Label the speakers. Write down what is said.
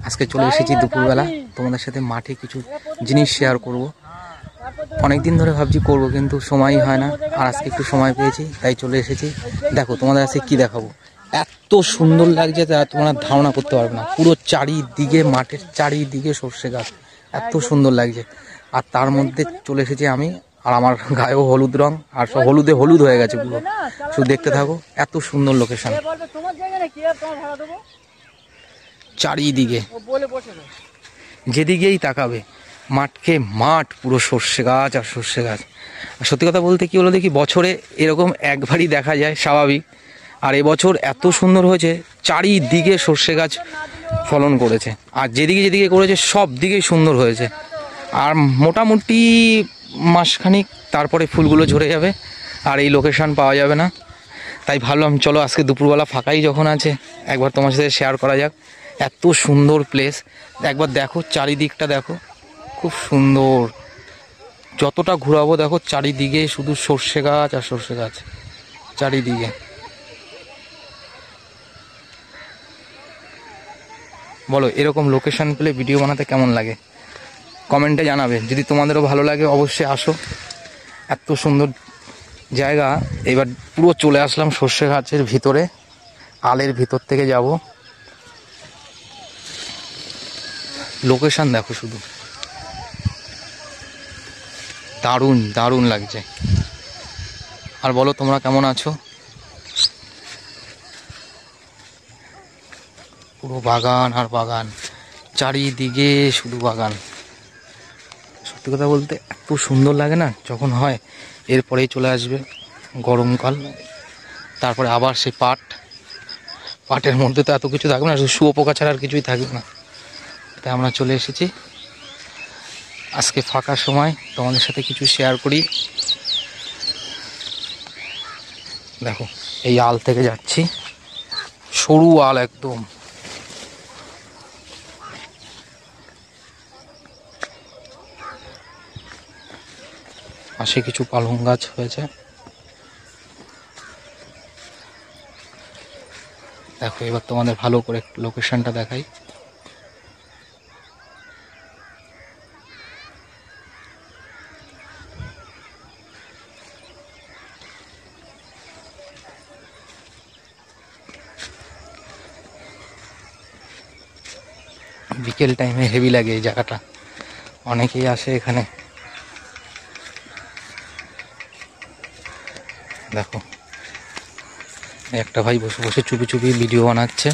Speaker 1: আজকে চলে এসেছি দুপুরবেলা, তোমাদের সাথে মাঠে কিছু জিনিস শেয়ার করব। অনেক দিন ধরে ভাবছি করব, কিন্তু সময়ই হয় না। আর আজকে একটু সময় পেয়েছি, তাই চলে এসেছি। দেখো তোমাদের কাছে কি দেখাবো, এত সুন্দর লাগছে তা তোমরা ধারণা করতে পারবে না। পুরো চারিদিকে, মাঠের চারিদিকে সর্ষে গাছ, এত সুন্দর লাগছে। আর তার মধ্যে চলে এসেছি আমি, আর আমার গায়েও হলুদ রং, আর সব হলুদে হলুদ হয়ে গেছে পুরো। শুধু দেখতে থাকো, এত সুন্দর লোকেশন চারিদিকে, যেদিকেই তাকাবে মাঠকে মাঠ, পুরো সর্ষে গাছ আর সর্ষে গাছ। আর সত্যি কথা বলতে কি হলো দেখি, বছরে এরকম একবারই দেখা যায়, স্বাভাবিক। আর এবছর এত সুন্দর হয়েছে, চারিদিকে সর্ষে গাছ ফলন করেছে। আর যেদিকে যেদিকে করেছে সব দিকেই সুন্দর হয়েছে। আর মোটামুটি মাসখানিক তারপরে ফুলগুলো ঝরে যাবে, আর এই লোকেশান পাওয়া যাবে না। তাই ভাবলাম চলো আজকে দুপুরবেলা ফাঁকাই যখন আছে, একবার তোমার সাথে শেয়ার করা যাক। এত সুন্দর প্লেস, একবার দেখো চারিদিকটা দেখো, খুব সুন্দর। যতটা ঘোরাবো দেখো চারিদিকে শুধু সর্ষে গাছ আর সর্ষে গাছ চারিদিকে। বলো এরকম লোকেশন পেলে ভিডিও বানাতে কেমন লাগে, কমেন্টে জানাবে। যদি তোমাদেরও ভালো লাগে অবশ্যই আসো, এত সুন্দর জায়গা। এবার পুরো চলে আসলাম সর্ষে গাছের ভিতরে, আলের ভিতর থেকে যাব। লোকেশন দেখো শুধু, দারুণ দারুণ লাগছে। আর বলো তোমরা কেমন আছো? পুরো বাগান আর বাগান, চারিদিকে শুধু বাগান। সত্যি কথা বলতে এত সুন্দর লাগে না যখন হয়। এরপরেই চলে আসবে গরমকাল, তারপরে আবার সেই পাটের মধ্যে তো এত কিছু থাকবে না, শুধু শুয়োপোকা ছাড়া আর কিছুই থাকবে না। তাই আমরা চলে এসেছি আজকে ফাঁকা সময় তোমাদের সাথে কিছু শেয়ার করি। দেখো এই আল থেকে যাচ্ছি, সরু আল একদম। পাশে কিছু পালং গাছ হয়েছে। দেখো এবার তোমাদের ভালো করে লোকেশনটা দেখাই। বিকেল টাইমে হেভি লাগে এই জায়গাটা, অনেকেই আসে এখানে। দেখো একটা ভাই বসে বসে চুপি চুপি ভিডিও বানাচ্ছে।